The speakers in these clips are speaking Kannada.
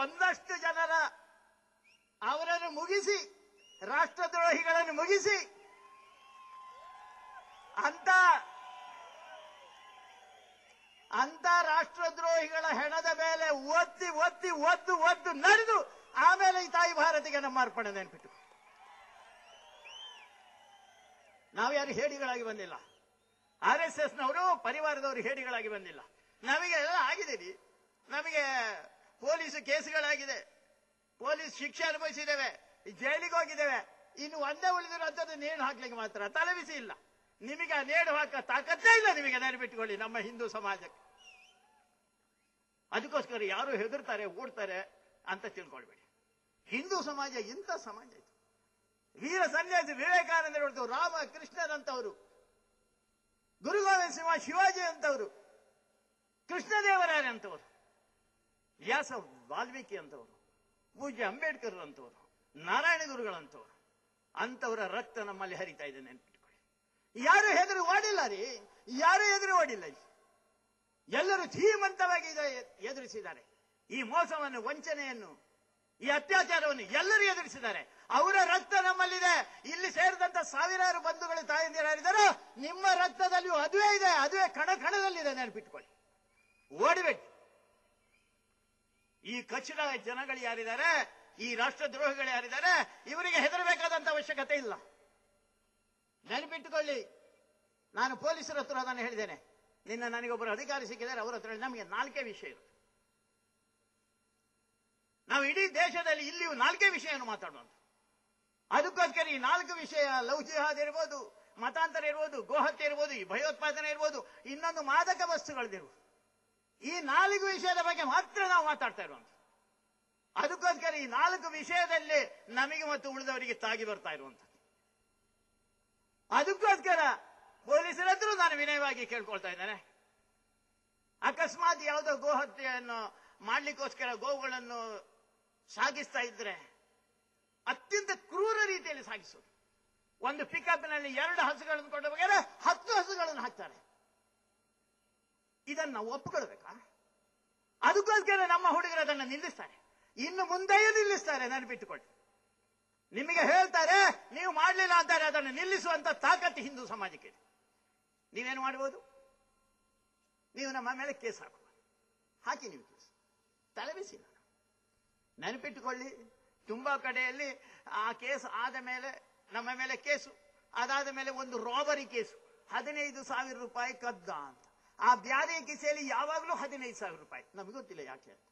ಒಂದಷ್ಟು ಜನರ ಅವರನ್ನು ಮುಗಿಸಿ, ರಾಷ್ಟ್ರದ್ರೋಹಿಗಳನ್ನು ಮುಗಿಸಿ, ಅಂತ ರಾಷ್ಟ್ರದ್ರೋಹಿಗಳ ಹೆಣದ ಮೇಲೆ ಒತ್ತಿ ಒತ್ತಿ ಒದ್ದು ಒದ್ದು ನಡೆದು ಆಮೇಲೆ ಈ ತಾಯಿ ಭಾರತಿಗೆ ನಮ್ಮ ಅರ್ಪಣೆ ನೆನ್ಪಿಟ್ಟು. ನಾವು ಯಾರು ಹೇಡಿಗಳಾಗಿ ಬಂದಿಲ್ಲ. RSSನವರು ಪರಿವಾರದವರು ಹೇಡಿಗಳಾಗಿ ಬಂದಿಲ್ಲ. ನಮಗೆ ಎಲ್ಲ ಆಗಿದ್ದೀರಿ. ನಮಗೆ ಪೊಲೀಸ್ ಕೇಸುಗಳಾಗಿದೆ, ಪೊಲೀಸ್ ಶಿಕ್ಷೆ ಅನುಭವಿಸಿದ್ದೇವೆ, ಜೈಲಿಗೆ ಹೋಗಿದ್ದೇವೆ. ಇನ್ನು ಒಂದೇ ಉಳಿದಿರುವಂಥದ್ದು ನೇಣು ಹಾಕ್ಲಿಕ್ಕೆ ಮಾತ್ರ, ತಲೆಬಿಸಿ ಇಲ್ಲ. ನಿಮಗೆ ಆ ನೇಣು ಹಾಕ ತಾಕತ್ತೇ ಇಲ್ಲ. ನಿಮಗೆ ನೆನಪಿಟ್ಟುಕೊಳ್ಳಿ, ನಮ್ಮ ಹಿಂದೂ ಸಮಾಜಕ್ಕೆ. ಅದಕ್ಕೋಸ್ಕರ ಯಾರು ಹೆದರ್ತಾರೆ, ಓಡ್ತಾರೆ ಅಂತ ತಿಳ್ಕೊಳ್ಬೇಡಿ. ಹಿಂದೂ ಸಮಾಜ ಇಂಥ ಸಮಾಜ ಇದು. ವೀರ ಸನ್ಯಾಸಿ ವಿವೇಕಾನಂದರು ಹೊರತು, ರಾಮ ಕೃಷ್ಣನಂತವರು, ಗುರು ಗೋವಿಂದ ಸಿಂಹ ಶಿವಾಜಿ ಅಂತವರು, ಕೃಷ್ಣದೇವರಾಯ ಅಂತವರು, ವ್ಯಾಸ ವಾಲ್ಮೀಕಿ ಅಂತವರು, ಪೂಜ್ಯ ಅಂಬೇಡ್ಕರ್ ಅಂತವರು, ನಾರಾಯಣ ಗುರುಗಳಂತವರು, ಅಂತವರ ರಕ್ತ ನಮ್ಮಲ್ಲಿ ಹರಿತಾ ಇದೆ, ನೆನ್ಪಿಟ್ಕೊಳ್ಳಿ. ಯಾರು ಹೆದರು ಓಡಿಲ್ಲ ರೀ, ಯಾರು ಎದುರು ಓಡಿಲ್ಲ. ಎಲ್ಲರೂ ಧೀಮಂತವಾಗಿ ಎದುರಿಸಿದ್ದಾರೆ. ಈ ಮೋಸವನ್ನು, ವಂಚನೆಯನ್ನು, ಈ ಅತ್ಯಾಚಾರವನ್ನು ಎಲ್ಲರೂ ಎದುರಿಸಿದ್ದಾರೆ. ಅವರ ರಕ್ತ ನಮ್ಮಲ್ಲಿದೆ. ಇಲ್ಲಿ ಸೇರಿದಂತ ಸಾವಿರಾರು ಬಂಧುಗಳು, ತಾಯಂದಿರಾರಿದ್ದಾರೋ, ನಿಮ್ಮ ರಕ್ತದಲ್ಲಿಯೂ ಅದುವೇ ಇದೆ, ಅದುವೇ ಕಣ ಕಣದಲ್ಲಿದೆ, ನೆನಪಿಟ್ಕೊಳ್ಳಿ. ಓಡಬೇಕು. ಈ ಕಚ್ಚಡ ಜನಗಳು ಯಾರಿದ್ದಾರೆ, ಈ ರಾಷ್ಟ್ರದ್ರೋಹಿಗಳು ಯಾರಿದ್ದಾರೆ, ಇವರಿಗೆ ಹೆದರಬೇಕಾದಂತ ಅವಶ್ಯಕತೆ ಇಲ್ಲ. ನೆನಪಿಟ್ಟುಕೊಳ್ಳಿ. ನಾನು ಪೊಲೀಸರ ಹತ್ರ ಅದನ್ನು ಹೇಳಿದ್ದೇನೆ. ನಿನ್ನ ನನಗೊಬ್ಬರು ಅಧಿಕಾರಿ ಸಿಕ್ಕಿದ್ದಾರೆ, ಅವರ ಹತ್ರ ನಮಗೆ 4 ವಿಷಯ ಇರುತ್ತೆ. ನಾವು ಇಡೀ ದೇಶದಲ್ಲಿ ಇಲ್ಲಿಯೂ 4 ವಿಷಯವನ್ನು ಮಾತಾಡುವಂತ. ಅದಕ್ಕೋಸ್ಕರ ಈ 4 ವಿಷಯ, ಲವ್ ಜಿಹಾದ್ ಇರ್ಬೋದು, ಮತಾಂತರ ಇರ್ಬೋದು, ಗೋಹತ್ಯೆ ಇರ್ಬೋದು, ಈ ಭಯೋತ್ಪಾದನೆ ಇರ್ಬೋದು, ಇನ್ನೊಂದು ಮಾದಕ ವಸ್ತುಗಳದಿರ್ಬೋದು, ಈ 4 ವಿಷಯದ ಬಗ್ಗೆ ಮಾತ್ರ ನಾವು ಮಾತಾಡ್ತಾ ಇರುವಂತ. ಅದಕ್ಕೋಸ್ಕರ ಈ 4 ವಿಷಯದಲ್ಲಿ ನಮಗೆ ಮತ್ತು ಉಳಿದವರಿಗೆ ತಾಗಿ ಬರ್ತಾ ಇರುವಂಥದ್ದು. ಅದಕ್ಕೋಸ್ಕರ ಪೊಲೀಸರ ಹತ್ರ ನಾನು ವಿನಯವಾಗಿ ಕೇಳ್ಕೊಳ್ತಾ ಇದ್ದೇನೆ. ಅಕಸ್ಮಾತ್ ಯಾವುದೋ ಗೋಹತ್ಯೆಯನ್ನು ಮಾಡ್ಲಿಕ್ಕೋಸ್ಕರ ಗೋವುಗಳನ್ನು ಸಾಗಿಸ್ತಾ ಇದ್ರೆ ಅತ್ಯಂತ ಕ್ರೂರ ರೀತಿಯಲ್ಲಿ ಸಾಗಿಸೋದು. ಒಂದು ಪಿಕಪ್ನಲ್ಲಿ 2 ಹಸುಗಳನ್ನು ಕೊಂಡು ಹೋಗಿದ್ರೆ 10 ಹಸುಗಳನ್ನು ಹಾಕ್ತಾರೆ. ಇದನ್ನು ನಾವು ಒಪ್ಪಿಕೊಳ್ಬೇಕಾ? ಅದಕ್ಕೋಸ್ಕರ ನಮ್ಮ ಹುಡುಗರು ಅದನ್ನು ನಿಲ್ಲಿಸ್ತಾರೆ, ಇನ್ನು ಮುಂದೆಯೂ ನಿಲ್ಲಿಸ್ತಾರೆ. ನೆನಪಿಟ್ಟುಕೊಳ್ಳಿ. ನಿಮಗೆ ಹೇಳ್ತಾರೆ, ನೀವು ಮಾಡಲಿಲ್ಲ ಅಂತಾರೆ, ಅದನ್ನು ನಿಲ್ಲಿಸುವಂತ ತಾಕತ್ತು ಹಿಂದೂ ಸಮಾಜಕ್ಕೆ ಇದೆ. ನೀವೇನು ಮಾಡಬಹುದು? ನೀವು ನಮ್ಮ ಮೇಲೆ ಕೇಸ್ ಹಾಕಿ ನೀವು ಕೇಸ್ ತಲೆಬಿಸಿಲ್ಲ. ನೆನಪಿಟ್ಟುಕೊಳ್ಳಿ, ತುಂಬಾ ಕಡೆಯಲ್ಲಿ ಆ ಕೇಸ್ ಆದ ಮೇಲೆ ನಮ್ಮ ಮೇಲೆ ಕೇಸು, ಅದಾದ ಮೇಲೆ ಒಂದು ರಾಬರಿ ಕೇಸು, 15,000 ರೂಪಾಯಿ ಕದ್ದ ಅಂತ. ಆ ಬ್ಯಾರೆ ಕಿಸೆಯಲ್ಲಿ ಯಾವಾಗಲೂ 15,000 ರೂಪಾಯಿ. ನಮಗೆ ಗೊತ್ತಿಲ್ಲ ಯಾಕೆ ಅಂತ.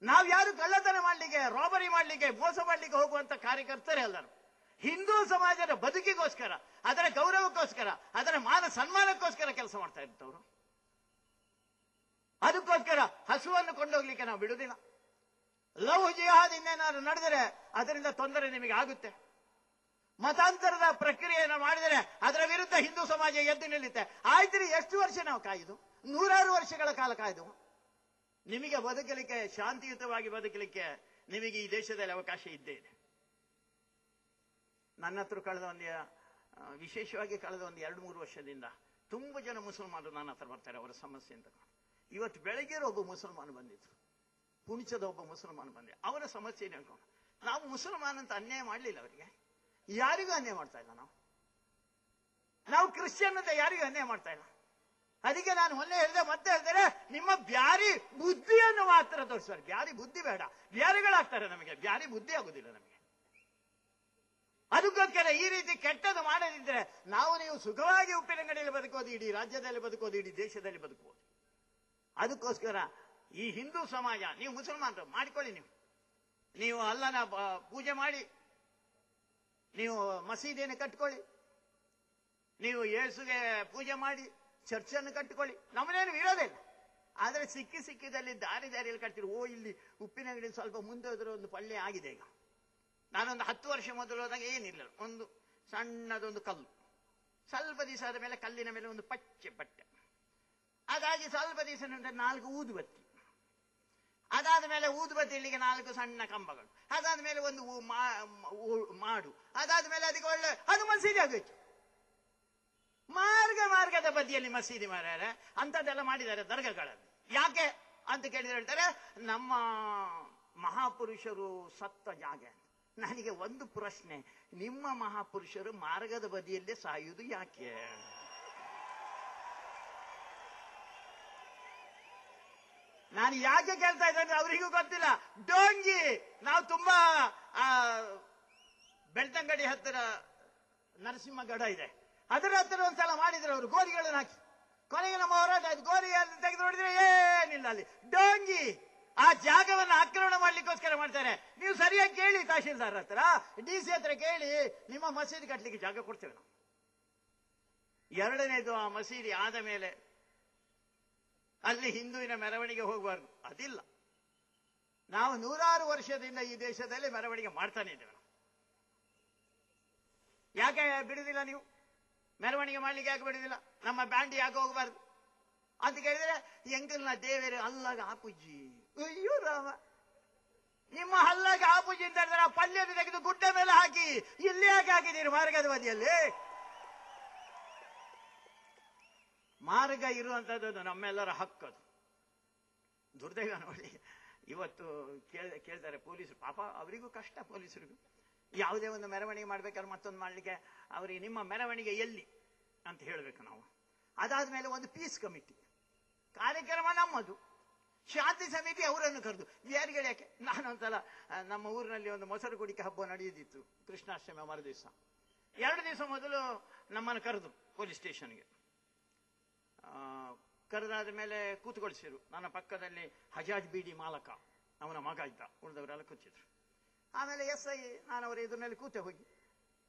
ನಾವು ಯಾರು ಕಳ್ಳತನ ಮಾಡಲಿಕ್ಕೆ, ರಾಬರಿ ಮಾಡಲಿಕ್ಕೆ, ಮೋಸ ಮಾಡಲಿಕ್ಕೆ ಹೋಗುವಂತ ಕಾರ್ಯಕರ್ತರೇ ಅಲ್ಲರು. ಹಿಂದೂ ಸಮಾಜದ ಬದುಕಿಗೋಸ್ಕರ, ಅದರ ಗೌರವಕ್ಕೋಸ್ಕರ, ಅದರ ಮಾನ ಸನ್ಮಾನಕ್ಕೋಸ್ಕರ ಕೆಲಸ ಮಾಡ್ತಾ ಇರ್ತವರು. ಅದಕ್ಕೋಸ್ಕರ ಹಸುವನ್ನು ಕೊಂಡೋಗ್ಲಿಕ್ಕೆ ನಾವು ಬಿಡುವುದಿಲ್ಲ. ಲವ್ ಜಿಹಾದ್ ಇನ್ನೇನಾದ್ರು ನಡೆದರೆ ಅದರಿಂದ ತೊಂದರೆ ನಿಮಗೆ ಆಗುತ್ತೆ. ಮತಾಂತರದ ಪ್ರಕ್ರಿಯೆಯನ್ನು ಮಾಡಿದರೆ ಅದರ ವಿರುದ್ಧ ಹಿಂದೂ ಸಮಾಜ ಎದ್ದು ನಿಲ್ಲುತ್ತೆ. ಆಯ್ತು, ಎಷ್ಟು ವರ್ಷ ನಾವು ಕಾಯ್ದು? 100 ವರ್ಷಗಳ ಕಾಲ ಕಾಯ್ದು. ನಿಮಗೆ ಬದುಕಲಿಕ್ಕೆ, ಶಾಂತಿಯುತವಾಗಿ ಬದುಕಲಿಕ್ಕೆ ನಿಮಗೆ ಈ ದೇಶದಲ್ಲಿ ಅವಕಾಶ ಇದ್ದೇ ಇದೆ. ನನ್ನ ಹತ್ರ ವಿಶೇಷವಾಗಿ ಕಳೆದ ಒಂದು 2-3 ವರ್ಷದಿಂದ ತುಂಬಾ ಜನ ಮುಸಲ್ಮಾನರು ನನ್ನ ಹತ್ರ ಬರ್ತಾರೆ, ಅವರ ಸಮಸ್ಯೆ ಅಂತ. ಇವತ್ತು ಬೆಳಗ್ಗೆ ಒಬ್ಬ ಮುಸಲ್ಮಾನ ಬಂದಿದ್ರು, ಪುಣಿಚದ ಒಬ್ಬ ಮುಸಲ್ಮಾನ ಬಂದೆ. ಅವರ ಸಮಸ್ಯೆ ಹೇಳ್ಕೊಂಡು, ನಾವು ಮುಸಲ್ಮಾನ ಅಂತ ಅನ್ಯಾಯ ಮಾಡಲಿಲ್ಲ ಅವರಿಗೆ, ಯಾರಿಗೂ ಅನ್ಯಾಯ ಮಾಡ್ತಾ ಇಲ್ಲ. ನಾವು ಕ್ರಿಶ್ಚಿಯನ್ ಅಂತ ಯಾರಿಗೂ ಅನ್ಯಾಯ ಮಾಡ್ತಾ ಇಲ್ಲ. ಅದಕ್ಕೆ ನಾನು ಮೊನ್ನೆ ಹೇಳಿದೆ, ಮತ್ತೆ ಹೇಳ್ತಾರೆ, ನಿಮ್ಮ ಬ್ಯಾರಿ ಬುದ್ಧಿಯನ್ನು ಮಾತ್ರ ತೋರಿಸ್ತಾರೆ. ಬ್ಯಾರಿ ಬುದ್ಧಿ ಬೇಡ, ಬ್ಯಾರಿಗಳಾಗ್ತಾರೆ ನಮಗೆ, ಬ್ಯಾರಿ ಬುದ್ಧಿ ಆಗುದಿಲ್ಲ ನಮಗೆ. ಅದಕ್ಕೋಸ್ಕರ ಈ ರೀತಿ ಕೆಟ್ಟದ್ದು ಮಾಡದಿದ್ರೆ ನೀವು ಸುಖವಾಗಿ ಉಪ್ಪಿನಂಗಡಿಯಲ್ಲಿ ಬದುಕೋದು, ಇಡೀ ರಾಜ್ಯದಲ್ಲಿ ಬದುಕೋದು, ಇಡೀ ದೇಶದಲ್ಲಿ ಬದುಕಬಹುದು. ಅದಕ್ಕೋಸ್ಕರ ಈ ಹಿಂದೂ ಸಮಾಜ, ನೀವು ಮುಸಲ್ಮಾನರು ಮಾಡಿಕೊಳ್ಳಿ, ನೀವು ಅಲ್ಲನ ಪೂಜೆ ಮಾಡಿ, ನೀವು ಮಸೀದಿಯನ್ನು ಕಟ್ಕೊಳ್ಳಿ, ನೀವು ಯೇಸುಗೆ ಪೂಜೆ ಮಾಡಿ, ಚರ್ಚನ್ನು ಕಟ್ಟಿಕೊಳ್ಳಿ, ನಮ್ಮನೇನು ಇರೋದಿಲ್ಲ. ಆದರೆ ಸಿಕ್ಕಿದಲ್ಲಿ ದಾರಿಯಲ್ಲಿ ಕಟ್ತೀರಿ. ಇಲ್ಲಿ ಉಪ್ಪಿನಂಗಡಿ ಸ್ವಲ್ಪ ಮುಂದೆ ಹೋದ್ರೆ ಒಂದು ಪಳ್ಳಿ ಆಗಿದೆ. ಈಗ ನಾನೊಂದು 10 ವರ್ಷ ಮೊದಲು ಹೋದಾಗ ಏನಿಲ್ಲ, ಒಂದು ಸಣ್ಣದೊಂದು ಕಲ್ಲು, ಸ್ವಲ್ಪ ದಿವಸ ಆದ ಮೇಲೆ ಕಲ್ಲಿನ ಮೇಲೆ ಒಂದು ಪಚ್ಚೆ ಬಟ್ಟೆ, ಅದಾಗಿ ಸ್ವಲ್ಪ ದಿವಸ ನಂತರ 4 ಊದುಬತ್ತಿ, ಅದಾದ ಮೇಲೆ ಊದುಬತ್ತಿ ಇಲ್ಲಿಗೆ 4 ಸಣ್ಣ ಕಂಬಗಳು, ಅದಾದ ಮೇಲೆ ಒಂದು ಮಾಡು, ಅದಾದ ಮೇಲೆ ಅದಕ್ಕೆ ಒಳ್ಳೆ ಅದು ಮಸೀದಿ ಆಗೋಯ್ತು. ಮಾರ್ಗದ ಬದಿಯಲ್ಲಿ ಮಸೀದಿ ಮಾರ್ಯಾರೆ, ಅಂಥದ್ದೆಲ್ಲ ಮಾಡಿದ್ದಾರೆ ದರ್ಗಾಗಳಲ್ಲಿ. ಯಾಕೆ? ಅಂತ ಕೇಳಿದ್ರೆ ಹೇಳ್ತಾರೆ ನಮ್ಮ ಮಹಾಪುರುಷರು ಸತ್ತ ಜಾಗ. ನನಗೆ ಒಂದು ಪ್ರಶ್ನೆ, ನಿಮ್ಮ ಮಹಾಪುರುಷರು ಮಾರ್ಗದ ಬದಿಯಲ್ಲೇ ಸಾಯುವುದು ಯಾಕೆ? ನಾನು ಯಾಕೆ ಕೇಳ್ತಾ ಇದ್ದೇನೆ ಅವರಿಗೂ ಗೊತ್ತಿಲ್ಲ. ಡೋಂಗಿ ನಾವು ತುಂಬಾ ಬೆಳ್ತಂಗಡಿ ಹತ್ತಿರ ನರಸಿಂಹಗಡ ಇದೆ, ಅದರ ಹತ್ತಿರ ಒಂದ್ಸಲ ಮಾಡಿದ್ರು ಅವರು ಗೋರಿಗಳನ್ನು ಹಾಕಿ. ಕೊನೆಗೆ ನಮ್ಮ ಹೋರಾಟ ಆಯ್ತು, ಗೋರಿ ತೆಗೆದು ನೋಡಿದ್ರೆ ಏನಿಲ್ಲ ಅಲ್ಲಿ. ಡೋಂಗಿ ಆ ಜಾಗವನ್ನು ಆಕ್ರಮಣ ಮಾಡ್ಲಿಕ್ಕೋಸ್ಕರ ಮಾಡ್ತಾರೆ. ನೀವು ಸರಿಯಾಗಿ ಕೇಳಿ ತಹಶೀಲ್ದಾರ್ ಹತ್ರ, DC ಹತ್ರ ಕೇಳಿ, ನಿಮ್ಮ ಮಸೀದಿ ಕಟ್ಟಲಿಕ್ಕೆ ಜಾಗ ಕೊಡ್ತೇವೆ ನಾವು. ಎರಡನೇದು, ಆ ಮಸೀದಿ ಆದ ಮೇಲೆ ಅಲ್ಲಿ ಹಿಂದೂವಿನ ಮೆರವಣಿಗೆ ಹೋಗಬಾರ್ದು, ಅದಿಲ್ಲ. ನಾವು 100 ವರ್ಷದಿಂದ ಈ ದೇಶದಲ್ಲಿ ಮೆರವಣಿಗೆ ಮಾಡ್ತಾನೆ ಇದ್ದೇವೆ. ಯಾಕೆ ಬಿಡುದಿಲ್ಲ ನೀವು? ಮೆರವಣಿಗೆ ಮಾಡ್ಲಿಕ್ಕೆ ಯಾಕೆ ಬಿಡುದಿಲ್ಲ? ನಮ್ಮ ಬ್ಯಾಂಡ್ ಯಾಕೆ ಹೋಗಬಾರ್ದು ಅಂತ ಕೇಳಿದ್ರೆ, ಎಂಕಲ್ನ ದೇವರೇ ಅಲ್ಲಾಗ ಆಪುಜ್ಜಿ. ಅಯ್ಯೋ ರಾಮ, ನಿಮ್ಮ ಹಲ್ಲಾಗ ಆಪುಜ್ಜಿ ಅಂತ ಹೇಳಿದ್ರೆ ಆ ಪಲ್ಯವನ್ನು ತೆಗೆದು ಗುಡ್ಡ ಮೇಲೆ ಹಾಕಿ, ಇಲ್ಲಿ ಯಾಕೆ ಹಾಕಿದ್ದೀರಿ ಮಾರ್ಗದ ಬದಿಯಲ್ಲಿ? ಮಾರ್ಗ ಇರುವಂತದ್ದು ನಮ್ಮೆಲ್ಲರ ಹಕ್ಕದು. ದುರ್ದೈವ ನೋಡಿ, ಇವತ್ತು ಕೇಳ್ತಾರೆ ಪೊಲೀಸರು, ಪಾಪ ಅವರಿಗೂ ಕಷ್ಟ. ಪೊಲೀಸರಿಗೂ ಯಾವುದೇ ಒಂದು ಮೆರವಣಿಗೆ ಮಾಡ್ಬೇಕಾದ್ರೆ ಮತ್ತೊಂದು ಮಾಡ್ಲಿಕ್ಕೆ ಅವರಿಗೆ ನಿಮ್ಮ ಮೆರವಣಿಗೆ ಎಲ್ಲಿ ಅಂತ ಹೇಳಬೇಕು ನಾವು. ಅದಾದ್ಮೇಲೆ ಒಂದು ಪೀಸ್ ಕಮಿಟಿ ಕಾರ್ಯಕ್ರಮ ನಮ್ಮದು, ಶಾಂತಿ ಸಮಿತಿ ಅವರನ್ನು ಕರೆದು ಯಾರಿಗೆ ಯಾಕೆ. ನಾನೊಂದ್ಸಲ ನಮ್ಮ ಊರಿನಲ್ಲಿ ಒಂದು ಮೊಸರು ಕುಡಿಕೆ ಹಬ್ಬ ನಡೆಯುತ್ತಿತ್ತು, ಕೃಷ್ಣಾಷ್ಟಮಿ ಮರು ದಿವಸ. 2 ದಿವಸ ಮೊದಲು ನಮ್ಮನ್ನು ಕರೆದು ಪೊಲೀಸ್ ಸ್ಟೇಷನ್ಗೆ ಕರೆದಾದ ಮೇಲೆ ಕೂತ್ಕೊಳ್ಸಿರು. ನನ್ನ ಪಕ್ಕದಲ್ಲಿ ಹಜಾಜ್ ಬೀಡಿ ಮಾಲಕ, ಅವನ ಮಗ ಇದ್ದ, ಉಳಿದವರೆಲ್ಲ ಕೂತಿದ್ರು. ಆಮೇಲೆ SI ನಾನು ಅವರ ಎದುರಿನಲ್ಲಿ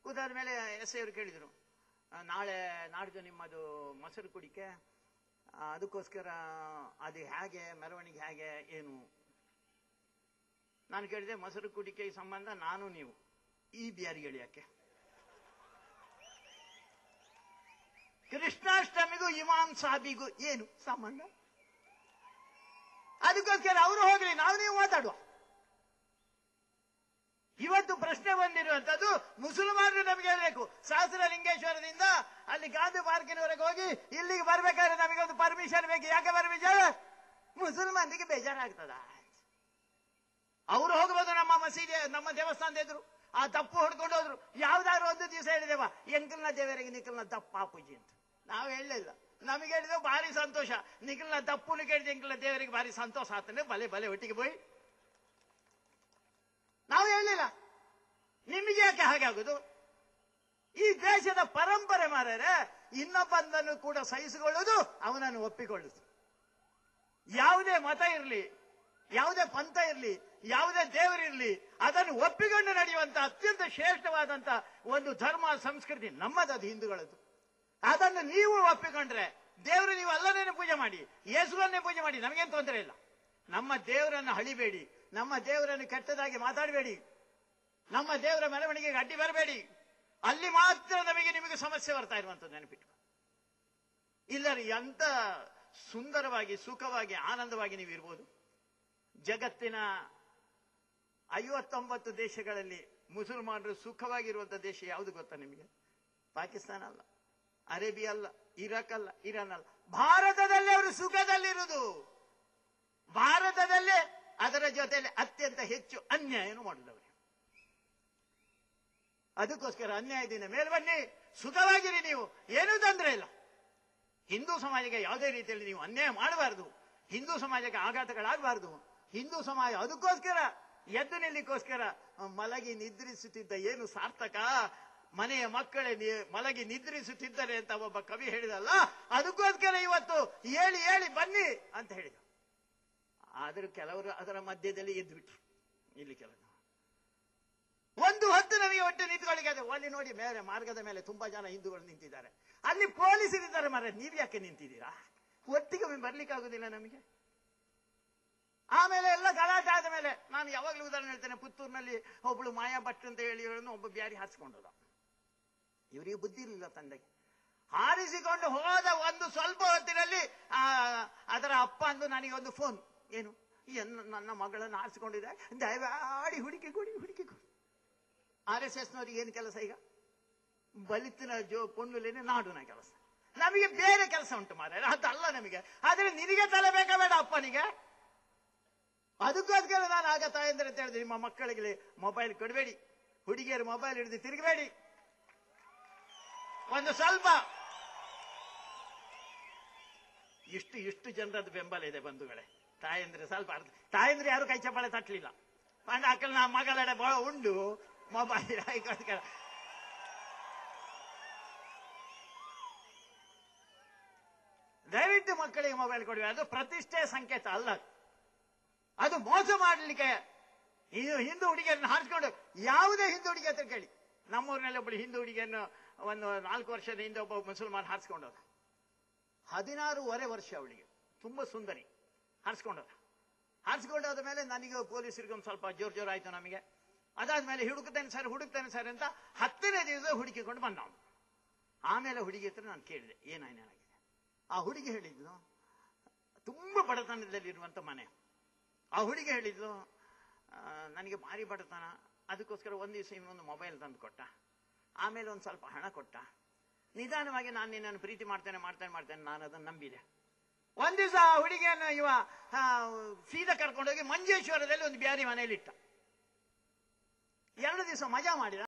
ಕೂತಾದ ಮೇಲೆ SI ಅವರು ಕೇಳಿದರು, ನಾಡಿದ್ದು ನಿಮ್ಮದು ಮೊಸರು ಕುಡಿಕೆ, ಅದಕ್ಕೋಸ್ಕರ ಅದು ಹೇಗೆ, ಮೆರವಣಿಗೆ ಹೇಗೆ, ಏನು? ನಾನು ಕೇಳಿದೆ, ಮೊಸರು ಕುಡಿಕೆ ಸಂಬಂಧ ನಾನು ನೀವು ಈ ಬಿಯಾರಿಗಳು ಯಾಕೆ? ಕೃಷ್ಣಾಷ್ಟಮಿಗೂ ಇಮಾಮ್ ಸಾಹಿಬಿಗೂ ಏನು ಸಂಬಂಧ? ಅದಕ್ಕೋಸ್ಕರ ಅವರು ಹೋಗ್ಲಿ, ನಾವು ನೀವು ಮಾತಾಡುವ. ಇವತ್ತು ಪ್ರಶ್ನೆ ಬಂದಿರುವಂತದ್ದು, ಮುಸಲ್ಮಾನರು ನಮಗೆ ಹೇಳಬೇಕು, ಸಹಸ್ರಲಿಂಗೇಶ್ವರದಿಂದ ಅಲ್ಲಿ ಗಾಂಧಿ ಪಾರ್ಕಿನವರೆಗೆ ಹೋಗಿ ಇಲ್ಲಿಗೆ ಬರ್ಬೇಕಾದ್ರೆ ನಮಗೆ ಒಂದು ಪರ್ಮಿಷನ್ ಬೇಕು. ಯಾಕೆ ಪರ್ಮಿಷನ್? ಮುಸಲ್ಮಾನರಿಗೆ ಬೇಜಾರಾಗ್ತದ. ಅವರು ಹೋಗ್ಬೋದು ನಮ್ಮ ಮಸೀದಿ, ನಮ್ಮ ದೇವಸ್ಥಾನದ ಎದುರು ಆ ದಪ್ಪು ಹೊಡ್ಕೊಂಡು ಹೋದ್ರು. ಯಾವ್ದಾದ್ರು ಒಂದು ದಿವಸ ಹೇಳಿದೇವ ಎಂಕಲ್ನ ದೇವರಿಗೆ ನಿಖಲ್ನ ದಪ್ಪ ಪೂಜೆ ಅಂತ? ನಾವು ಹೇಳಲಿಲ್ಲ. ನಮಗೆ ಹೇಳಿದ ಭಾರಿ ಸಂತೋಷ, ನಿಖಲ್ನ ದಪ್ಪುನು ಕೇಳಿದೆ ಎಂಕಲ್ನ ದೇವರಿಗೆ ಭಾರಿ ಸಂತೋಷ ಆತಂದ್ರೆ ಬಲೆ ಒಟ್ಟಿಗೆ ಹೋಯ್. ನಾವು ಹೇಳಲಿಲ್ಲ. ನಿಮಗೆ ಯಾಕೆ ಹಾಗೆ ಆಗುದು? ಈ ದೇಶದ ಪರಂಪರೆ ಮಾರ್ರೆ. ಇನ್ನೊಬ್ಬಂದನ್ನು ಕೂಡ ಸಹಿಸಿಕೊಳ್ಳುವುದು, ಅವನನ್ನು ಒಪ್ಪಿಕೊಳ್ಳುವುದು. ಯಾವುದೇ ಮತ ಇರಲಿ, ಯಾವುದೇ ಪಂಥ ಇರಲಿ, ಯಾವುದೇ ದೇವರಿರಲಿ, ಅದನ್ನು ಒಪ್ಪಿಕೊಂಡು ನಡೆಯುವಂತ ಅತ್ಯಂತ ಶ್ರೇಷ್ಠವಾದಂತ ಒಂದು ಧರ್ಮ ಸಂಸ್ಕೃತಿ ನಮ್ಮದು, ಹಿಂದೂಗಳದ್ದು. ಅದನ್ನು ನೀವು ಒಪ್ಪಿಕೊಂಡ್ರೆ ದೇವರು ನೀವು ಅಲ್ಲನೇ ಪೂಜೆ ಮಾಡಿ, ಯೇಸುವನ್ನೇ ಪೂಜೆ ಮಾಡಿ, ನಮಗೇನು ತೊಂದರೆ ಇಲ್ಲ. ನಮ್ಮ ದೇವರನ್ನು ಹಳಿಬೇಡಿ, ನಮ್ಮ ದೇವರನ್ನು ಕೆಟ್ಟದಾಗಿ ಮಾತಾಡಬೇಡಿ, ನಮ್ಮ ದೇವರ ಮೆರವಣಿಗೆಗೆ ಅಡ್ಡಿ ಬರಬೇಡಿ. ಅಲ್ಲಿ ಮಾತ್ರ ನಿಮಗೆ ಸಮಸ್ಯೆ ಬರ್ತಾ ಇರುವಂತದ್ದು ನೆನಪಿಟ್ಟು. ಇಲ್ಲರಿ ಎಂತ ಸುಂದರವಾಗಿ, ಸುಖವಾಗಿ, ಆನಂದವಾಗಿ ನೀವು ಇರ್ಬೋದು. ಜಗತ್ತಿನ 59 ದೇಶಗಳಲ್ಲಿ ಮುಸಲ್ಮಾನರು ಸುಖವಾಗಿರುವಂತ ದೇಶ ಯಾವುದು ಗೊತ್ತಾ ನಿಮಗೆ? ಪಾಕಿಸ್ತಾನ ಅಲ್ಲ, ಅರೇಬಿಯಾ ಅಲ್ಲ, ಇರಾಕ್ ಅಲ್ಲ, ಇರಾನ್ ಅಲ್ಲ, ಭಾರತದಲ್ಲೇ ಅವರು ಸುಖದಲ್ಲಿರುವುದು. ಭಾರತದಲ್ಲೇ ಅದರ ಜೊತೆಯಲ್ಲಿ ಅತ್ಯಂತ ಹೆಚ್ಚು ಅನ್ಯಾಯನು ಮಾಡಿದವರು. ಅದಕ್ಕೋಸ್ಕರ ಅನ್ಯಾಯದಿಂದ ಮೇಲೆ ಬನ್ನಿ, ಸುಖವಾಗಿರಿ, ನೀವು ಏನೂ ತೊಂದರೆ ಇಲ್ಲ. ಹಿಂದೂ ಸಮಾಜಕ್ಕೆ ಯಾವುದೇ ರೀತಿಯಲ್ಲಿ ನೀವು ಅನ್ಯಾಯ ಮಾಡಬಾರದು, ಹಿಂದೂ ಸಮಾಜಕ್ಕೆ ಆಘಾತಗಳಾಗಬಾರದು. ಹಿಂದೂ ಸಮಾಜ ಅದಕ್ಕೋಸ್ಕರ ಎದ್ದು ನಿಲ್ಲಿಕ್ಕೋಸ್ಕರ ಮಲಗಿ ನಿದ್ರಿಸುತ್ತಿದ್ದ ಏನು ಸಾರ್ಥಕ, ಮನೆಯ ಮಕ್ಕಳೇ ಮಲಗಿ ನಿದ್ರಿಸುತ್ತಿದ್ದರೆ ಅಂತ ಒಬ್ಬ ಕವಿ ಹೇಳಿದಲ್ಲ, ಅದಕ್ಕೋಸ್ಕರ ಇವತ್ತು ಹೇಳಿ ಬನ್ನಿ ಅಂತ ಹೇಳಿದ. ಆದರೂ ಕೆಲವರು ಅದರ ಮಧ್ಯದಲ್ಲಿ ಎದ್ದು ಬಿಟ್ರು. ಇಲ್ಲಿ ಕೆಲವರು ಒಂದು ಹೊತ್ತು ನಮಗೆ ಒಟ್ಟು ನಿಂತ್ಕೊಳ್ಳಿಕ್ಕೆ ಅಲ್ಲಿ ನೋಡಿ, ಮೇಲೆ ಮಾರ್ಗದ ಮೇಲೆ ತುಂಬಾ ಜನ ಹಿಂದೂಗಳು ನಿಂತಿದ್ದಾರೆ, ಅಲ್ಲಿ ಪೊಲೀಸರಿದ್ದಾರೆ. ಮಾರ್ರೆ, ನೀವ್ ಯಾಕೆ ನಿಂತಿದ್ದೀರಾ? ಒಟ್ಟಿಗೆ ಬರ್ಲಿಕ್ಕೆ ಆಗುದಿಲ್ಲ ನಮಗೆ. ಆಮೇಲೆ ಎಲ್ಲ ಗಲಾಟೆ ಆದ ಮೇಲೆ ನಾನು ಯಾವಾಗಲೂ ಉದಾಹರಣೆ ಹೇಳ್ತೇನೆ, ಪುತ್ತೂರಿನಲ್ಲಿ ಒಬ್ಬಳು ಮಾಯಾ ಭಟ್ ಅಂತ ಹೇಳಿ ಒಬ್ಬ ಬ್ಯಾರಿ ಹಾರಿಸಿಕೊಂಡದ. ಇವರಿಗೆ ಬುದ್ಧಿ ಇರಲಿಲ್ಲ ತಂದೆಗೆ. ಹಾರಿಸಿಕೊಂಡು ಹೋದ ಒಂದು ಸ್ವಲ್ಪ ಹೊತ್ತಿನಲ್ಲಿ ಅದರ ಅಪ್ಪ ಅಂದು ನನಗೆ ಒಂದು ಫೋನ್, ಏನು ನನ್ನ ಮಗಳನ್ನು ಹಾರಿಸಿಕೊಂಡಿದೆ, ದಯವಾಡಿ ಹುಡುಕಿ ಕೊಡಿ. RSSನವ್ರಿಗೆ ಏನು ಕೆಲಸ ಈಗ? ಬಲಿತಿನ ಪೊಣ್ಣುಲೇನೆ ನಾಡುನ ಕೆಲಸ. ನಮಗೆ ಬೇರೆ ಕೆಲಸ ಉಂಟು ಮಾರ್ರೆ, ಅದಲ್ಲ ನಮಗೆ. ಆದ್ರೆ ನಿನಗೆ ತಲೆ ಬೇಕಾ ಬೇಡ ಅಪ್ಪನಿಗೆ? ಅದಕ್ಕೋಸ್ಕರ ನಾನು ಆಗ ತಾಯಂದ್ರೆ ಅಂತ ಹೇಳಿದೆ, ನಿಮ್ಮ ಮಕ್ಕಳಿಗೆ ಮೊಬೈಲ್ ಕೊಡಬೇಡಿ, ಹುಡುಗಿಯರು ಮೊಬೈಲ್ ಹಿಡಿದು ತಿರುಗಬೇಡಿ, ಒಂದು ಸ್ವಲ್ಪ ಇಷ್ಟು ಜನರದ್ದು ಬೆಂಬಲ ಇದೆ ಬಂಧುಗಳೇ. ತಾಯಂದ್ರೆ ಸ್ವಲ್ಪ ತಾಯಂದ್ರೆ ಯಾರು ಕೈ ಚಪ್ಪಾಳೆ ತಟ್ಟಲಿಲ್ಲ. ಅಕ್ಕಲ್ ನಾ ಮಗಳೆಡೆ ಉಂಡು ಮೊಬೈಲ್ ಅದಕ್ಕೋಸ್ಕರ ದಯವಿಟ್ಟು ಮಕ್ಕಳಿಗೆ ಮೊಬೈಲ್ ಕೊಡುವ. ಅದು ಪ್ರತಿಷ್ಠೆಯ ಸಂಕೇತ ಅಲ್ಲ, ಅದು ಮೋಸ ಮಾಡಲಿಕ್ಕೆ. ಇದು ಹಿಂದೂ ಹುಡುಗಿಯನ್ನು ಹಾರಿಸ್ಕೊಂಡು ಯಾವುದೇ ಹಿಂದೂ ಹುಡುಗಿ ಹತ್ರ ಕೇಳಿ. ನಮ್ಮೂರಿನಲ್ಲಿ ಒಬ್ಬಳು ಹಿಂದೂ ಹುಡುಗಿಯನ್ನು ಒಂದು 4 ವರ್ಷದ ಹಿಂದೆ ಒಬ್ಬ ಮುಸಲ್ಮಾನ್ ಹಾರಿಸ್ಕೊಂಡೋದ. 16.5 ವರ್ಷ ಅವಳಿಗೆ, ತುಂಬಾ ಸುಂದರಿ. ಹಾರಿಸ್ಕೊಂಡೋದ ಮೇಲೆ ನನಗೆ ಪೊಲೀಸರಿಗೆ ಒಂದು ಸ್ವಲ್ಪ ಜೋರು ಆಯ್ತು ನಮಗೆ. ಅದಾದ್ಮೇಲೆ ಹುಡುಕ್ತೇನೆ ಸರ್ ಅಂತ 10ನೇ ದಿವಸ ಹುಡುಕಿಕೊಂಡು ಬಂದ ಅವನು. ಆಮೇಲೆ ಹುಡುಗಿ ಹತ್ರ ನಾನು ಕೇಳಿದೆ ಏನಾಗಿದೆ. ಆ ಹುಡುಗಿ ಹೇಳಿದ್ಲು, ತುಂಬಾ ಬಡತನದಲ್ಲಿರುವಂತ ಮನೆ. ಆ ಹುಡುಗಿ ಹೇಳಿದ್ಲು, ನನಗೆ ಭಾರಿ ಬಡತನ, ಅದಕ್ಕೋಸ್ಕರ ಒಂದು ದಿವಸ ಇವನೊಂದು ಮೊಬೈಲ್ ತಂದು ಕೊಟ್ಟ, ಆಮೇಲೆ ಒಂದು ಸ್ವಲ್ಪ ಹಣ ಕೊಟ್ಟ, ನಿಧಾನವಾಗಿ ನಾನು ನಿನ್ನನ್ನು ಪ್ರೀತಿ ಮಾಡ್ತೇನೆ ನಾನು ಅದನ್ನು ನಂಬಿದೆ. ಒಂದ್ ದಿವಸ ಆ ಹುಡುಗಿಯನ್ನು ಇವ ಸೀದಾ ಕರ್ಕೊಂಡೋಗಿ ಮಂಜೇಶ್ವರದಲ್ಲಿ ಒಂದು ಬ್ಯಾರಿ ಮನೆಯಲ್ಲಿ ಇಟ್ಟ. 2 ದಿವಸ ಮಜಾ ಮಾಡಿದ.